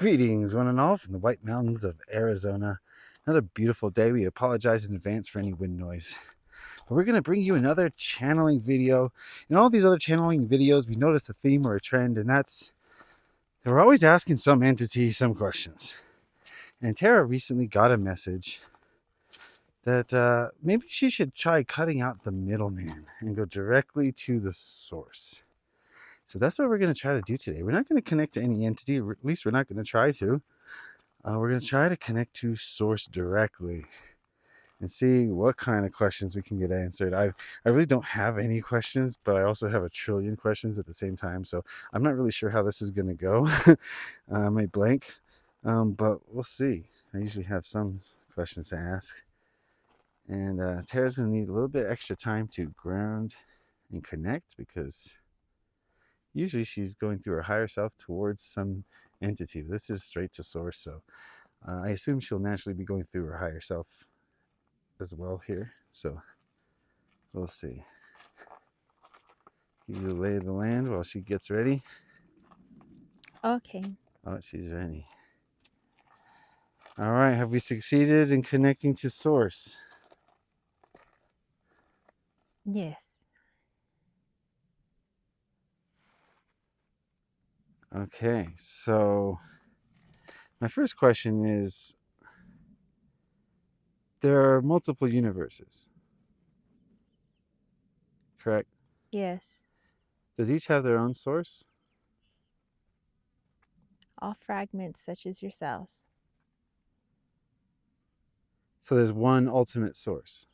Greetings, one and all, from the White Mountains of Arizona. Another beautiful day. We apologize in advance for any wind noise. But we're going to bring you another channeling video. In all these other channeling videos, we noticed a theme or a trend, and that's that we're always asking some entity some questions. And Tara recently got a message that maybe she should try cutting out the middleman and go directly to the source. So that's what we're going to try to do today. We're not going to connect to any entity, or at least we're not going to try to. We're going to try to connect to source directly and see what kind of questions we can get answered. I really don't have any questions, but I also have a trillion questions at the same time. So I'm not really sure how this is going to go. I might blank, but we'll see. I usually have some questions to ask. And Tara's going to need a little bit extra time to ground and connect because usually she's going through her higher self towards some entity. This is straight to source, so I assume she'll naturally be going through her higher self as well here. So we'll see. Give you the lay of the land while she gets ready. Okay. Oh, she's ready. All right. Have we succeeded in connecting to source? Yes. Okay. So my first question is, there are multiple universes, correct? Yes. Does each have their own source? All fragments such as yourselves. So there's one ultimate source.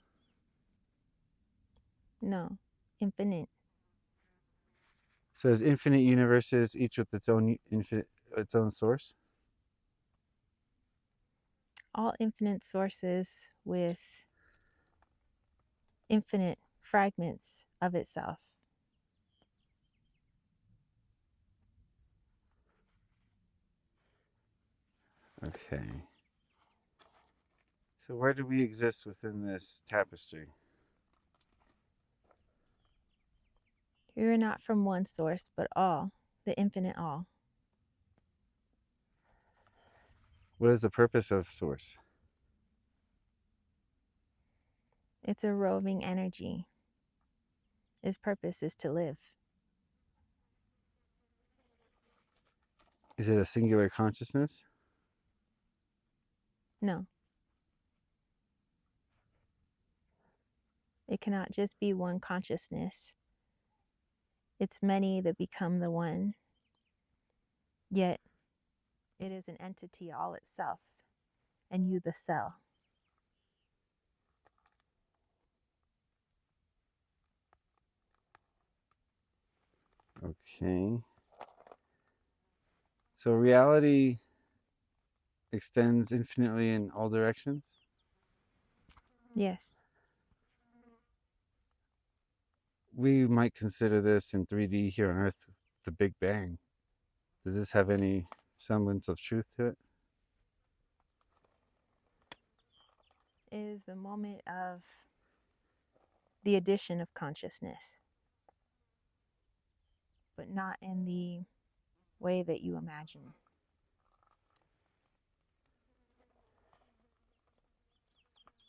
No. Infinite. So there's infinite universes, each with its own source. All infinite sources with infinite fragments of itself. Okay. So where do we exist within this tapestry? You are not from one source, but all, the infinite all. What is the purpose of source? It's a roving energy. Its purpose is to live. Is it a singular consciousness? No. It cannot just be one consciousness. It's many that become the one. Yet it is an entity all itself, and you the cell. Okay. So reality extends infinitely in all directions? Yes. We might consider this in 3D here on Earth the Big Bang. Does this have any semblance of truth to it? It is the moment of the addition of consciousness, but not in the way that you imagine.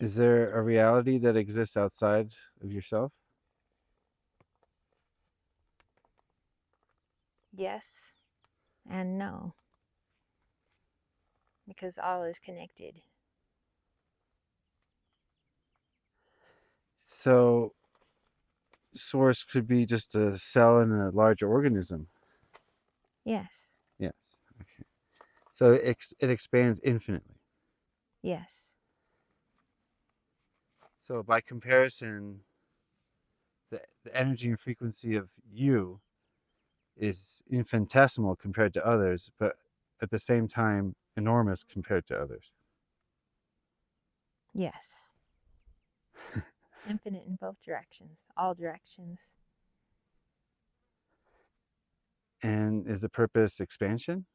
Is there a reality that exists outside of yourself? Yes and no, because all is connected. So, source could be just a cell in a larger organism. Yes. Yes. Okay. So it expands infinitely. Yes. So by comparison, the energy and frequency of you is infinitesimal compared to others, but at the same time enormous compared to others. Yes. Infinite in both directions, all directions. And is the purpose expansion?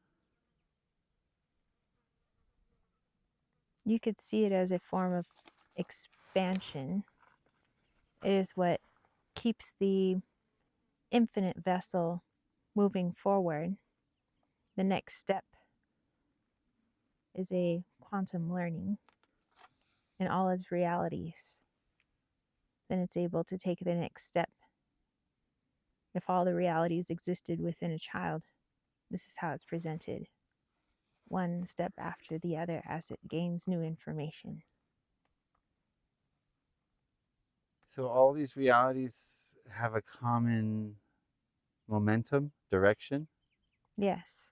You could see it as a form of expansion. It is what keeps the infinite vessel moving forward. The next step is a quantum learning in all its realities, then it's able to take the next step. If all the realities existed within a child, this is how it's presented, one step after the other as it gains new information. So all these realities have a common momentum, direction. Yes,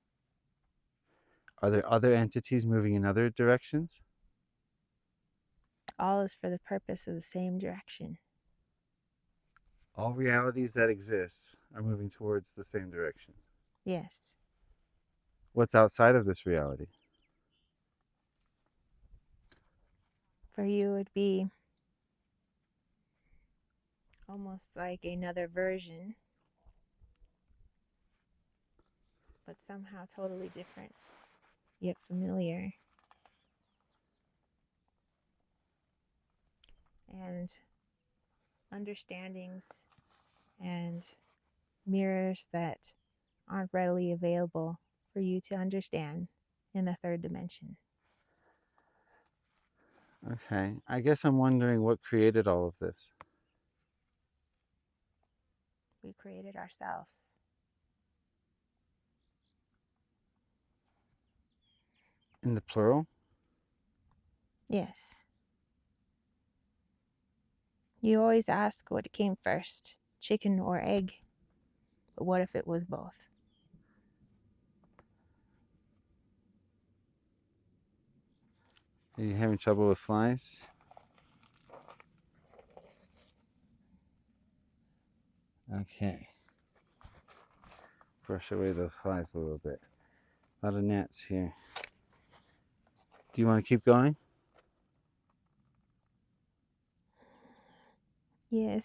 Are there other entities moving in other directions? all is for the purpose of the same direction. All realities that exist are moving towards the same direction. Yes, What's outside of this reality? for you, it'd be almost like another version, but somehow totally different, yet familiar. And understandings and mirrors that aren't readily available for you to understand in the third dimension. Okay, I guess I'm wondering what created all of this. We created ourselves. In the plural? Yes. You always ask what came first, chicken or egg, but what if it was both? Are you having trouble with flies? Okay. Brush away those flies a little bit. A lot of gnats here. Do you want to keep going? Yes.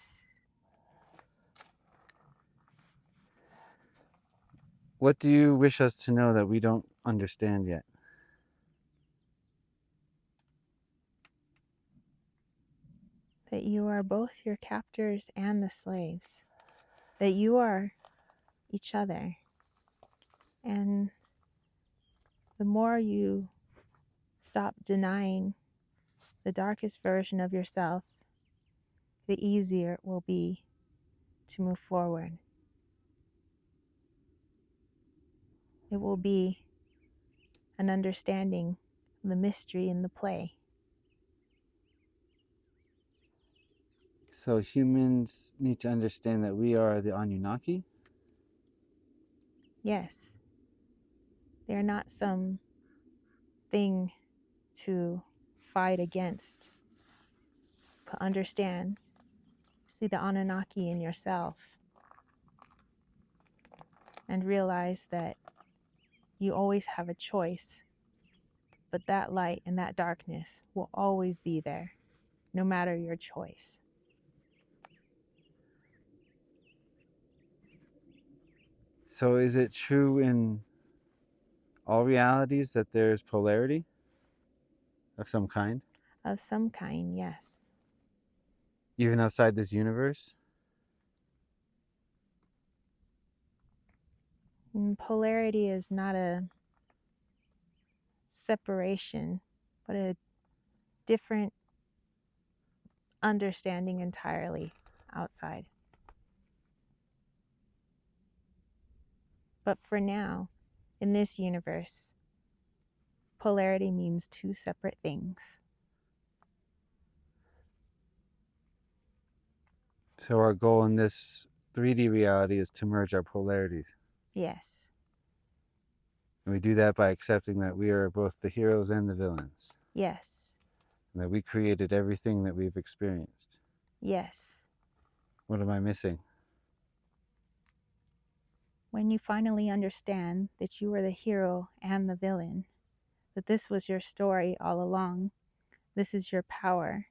What do you wish us to know that we don't understand yet? That you are both your captors and the slaves. That you are each other. And the more you stop denying the darkest version of yourself, the easier it will be to move forward. It will be an understanding the mystery in the play. So humans need to understand that we are the Anunnaki? Yes, they're not some thing to fight against, but understand, see the Anunnaki in yourself, and realize that you always have a choice, but that light and that darkness will always be there, no matter your choice. So is it true in all realities that there's polarity of some kind? Of some kind, yes. Even outside this universe? And polarity is not a separation, but a different understanding entirely outside. But for now, in this universe, polarity means two separate things. So our goal in this 3D reality is to merge our polarities. Yes, And we do that by accepting that we are both the heroes and the villains. yes, And that we created everything that we've experienced. yes. What am I missing? When you finally understand that you are the hero and the villain, that this was your story all along, this is your power,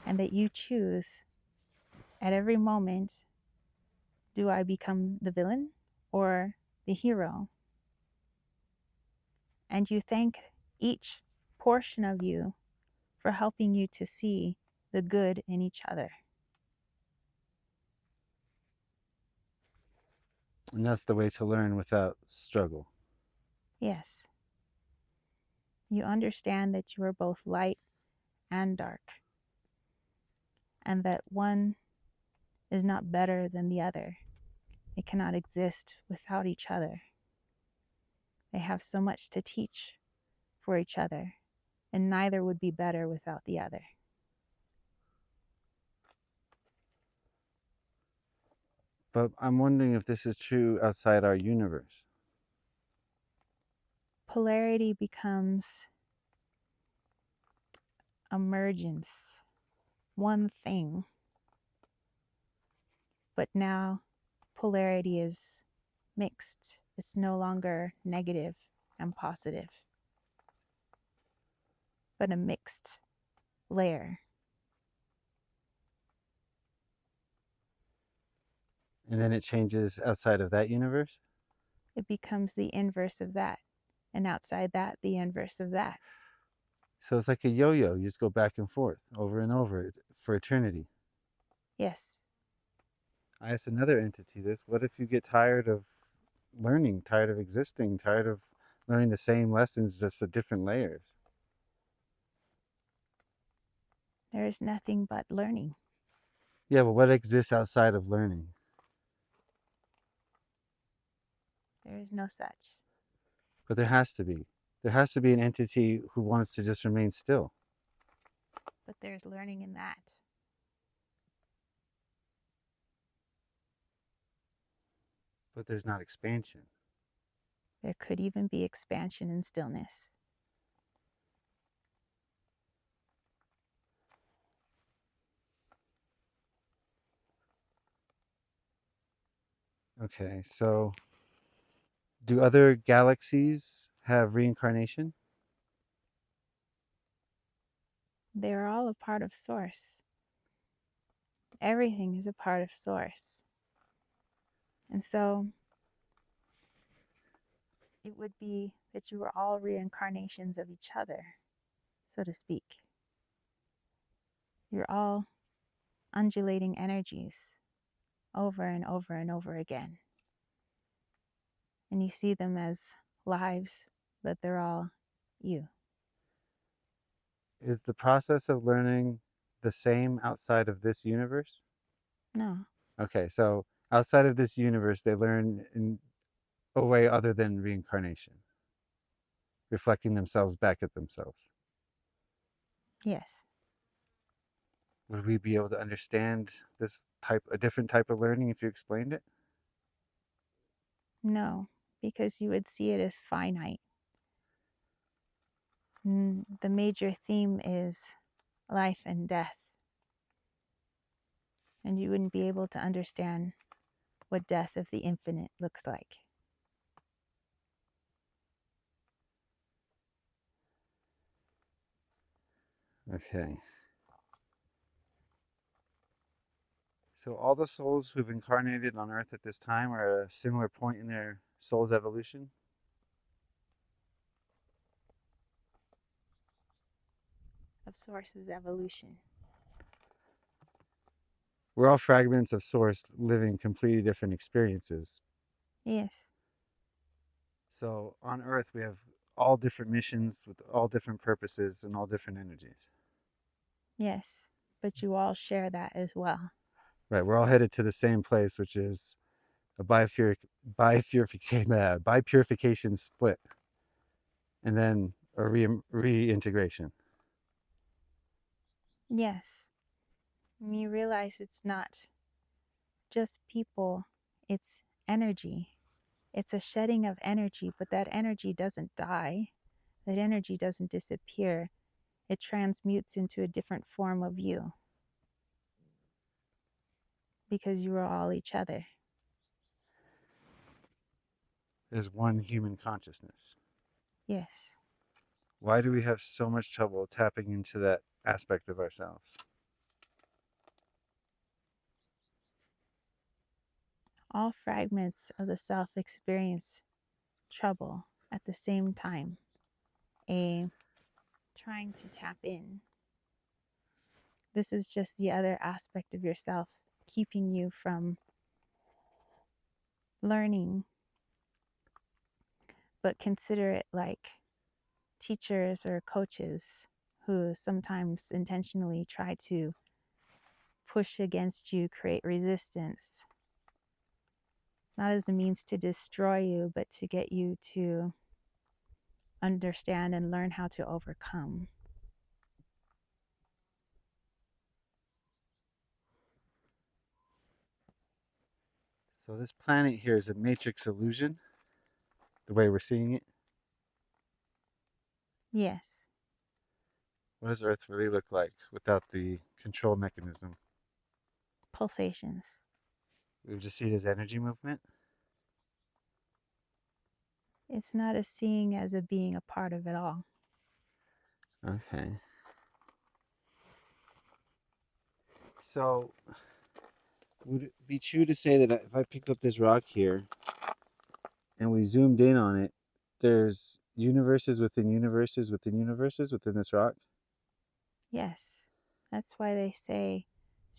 and that you choose at every moment, do I become the villain or the hero? And you thank each portion of you for helping you to see the good in each other. And that's the way to learn without struggle. Yes. You understand that you are both light and dark, and that one is not better than the other. They cannot exist without each other. They have so much to teach for each other, and neither would be better without the other. But I'm wondering if this is true outside our universe. Polarity becomes emergence, one thing, but now polarity is mixed. It's no longer negative and positive, but a mixed layer. And then it changes outside of that universe. It becomes the inverse of that, and outside that, the inverse of that. So it's like a yo-yo. You just go back and forth over and over for eternity. Yes, I asked another entity this. What if you get tired of learning, tired of existing, tired of learning the same lessons, just at different layers? there is nothing but learning. Yeah, but what exists outside of learning? There is no such. But there has to be. There has to be an entity who wants to just remain still. But there's learning in that. But there's not expansion. There could even be expansion in stillness. Okay, so do other galaxies have reincarnation? They're all a part of Source. Everything is a part of Source. And so it would be that you are all reincarnations of each other, so to speak. You're all undulating energies over and over and over again. And you see them as lives, but they're all you. Is the process of learning the same outside of this universe? No, Okay, so outside of this universe, they learn in a way other than reincarnation, reflecting themselves back at themselves. yes, Would we be able to understand a different type of learning if you explained it? no, because you would see it as finite. The major theme is life and death, and you wouldn't be able to understand what death of the infinite looks like. Okay. So all the souls who've incarnated on Earth at this time are at a similar point in their soul's evolution? Of Source's evolution. We're all fragments of Source living completely different experiences. Yes, So on Earth, we have all different missions with all different purposes and all different energies. yes, but you all share that as well. Right, we're all headed to the same place, which is a bipurification split, and then a reintegration. Yes, and you realize it's not just people, it's energy. It's a shedding of energy, but that energy doesn't die. That energy doesn't disappear. It transmutes into a different form of you because you are all each other. There's one human consciousness. Yes. Why do we have so much trouble tapping into that aspect of ourselves? All fragments of the self experience trouble at the same time. A trying to tap in. This is just the other aspect of yourself keeping you from learning, but consider it like teachers or coaches who sometimes intentionally try to push against you, create resistance, not as a means to destroy you, but to get you to understand and learn how to overcome. So this planet here is a matrix illusion, the way we're seeing it. Yes, What does Earth really look like without the control mechanism? pulsations. We would just see it as energy movement. It's not a seeing as a being a part of it all. Okay. So would it be true to say that if I picked up this rock here and we zoomed in on it, there's universes within universes within universes within this rock? Yes, that's why they say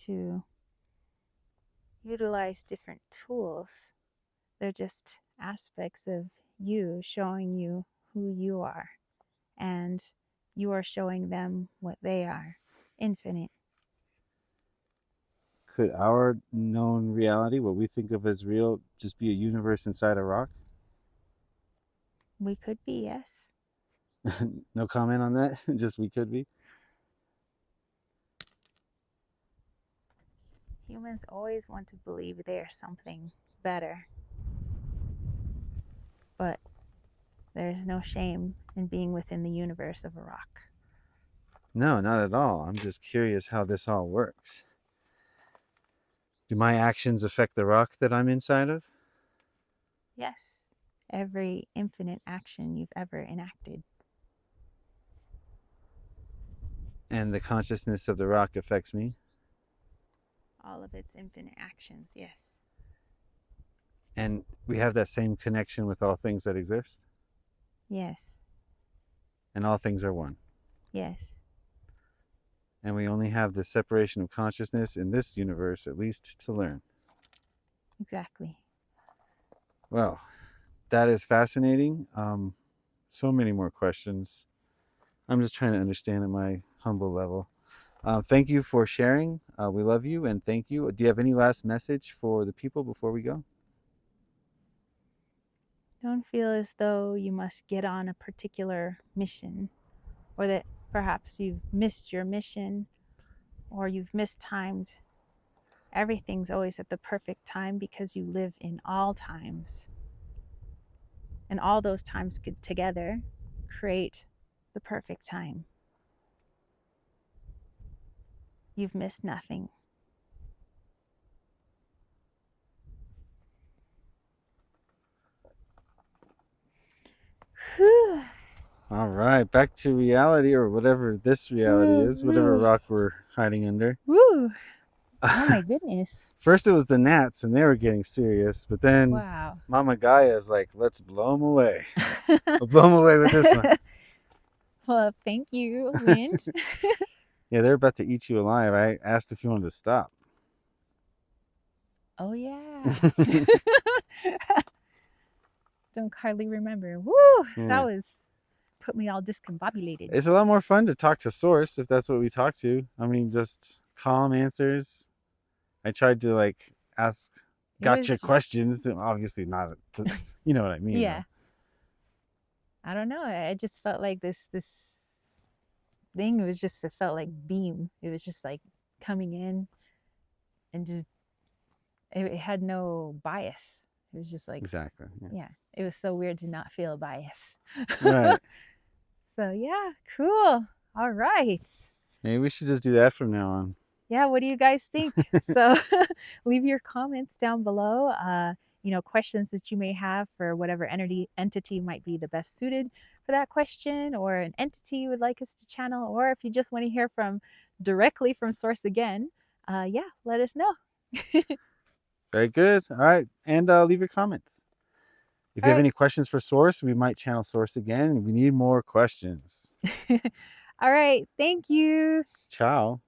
to utilize different tools. They're just aspects of you, showing you who you are, and you are showing them what they are, infinite. Could our known reality, what we think of as real, just be a universe inside a rock? We could be, yes. No comment on that. Just we could be. Humans always want to believe there's something better, but there's no shame in being within the universe of a rock. No, not at all. I'm just curious how this all works. Do my actions affect the rock that I'm inside of? Yes, every infinite action you've ever enacted. And the consciousness of the rock affects me? All of its infinite actions, yes. And we have that same connection with all things that exist? Yes, And all things are one. yes. And we only have the separation of consciousness in this universe, at least, to learn. Exactly. Well, that is fascinating. So many more questions. I'm just trying to understand at my humble level. Thank you for sharing. We love you and thank you. Do you have any last message for the people before we go? Don't feel as though you must get on a particular mission, or that perhaps you've missed your mission, or you've mistimed. Everything's always at the perfect time because you live in all times. And all those times together create the perfect time. You've missed nothing. Whew. All right, back to reality, or whatever this reality is, whatever rock we're hiding under. Woo. Oh my goodness. First it was the gnats and they were getting serious, but then Wow. Mama Gaia is like, let's blow them away. We'll blow them away with this one. Well, thank you, Wind. Yeah, they're about to eat you alive. I asked if you wanted to stop. Oh yeah. Don't hardly remember. Woo! Yeah. That was put me all discombobulated. It's a lot more fun to talk to Source if that's what we talk to. I mean, just calm answers. I tried to like ask gotcha questions. Obviously not. You know what I mean? Yeah. Though. I don't know. I just felt like this thing was just, it felt like beam. It was just like coming in and just, it had no bias. It was just like, exactly. Yeah. It was so weird to not feel a bias. Right. So yeah, cool. All right. Maybe we should just do that from now on. Yeah, what do you guys think? So leave your comments down below. Questions that you may have for whatever entity might be the best suited for that question, or an entity you would like us to channel, or if you just want to hear directly from Source again, let us know. Very good. All right. And leave your comments. If you have any questions for Source, we might channel Source again. We need more questions. All right. Thank you. Ciao.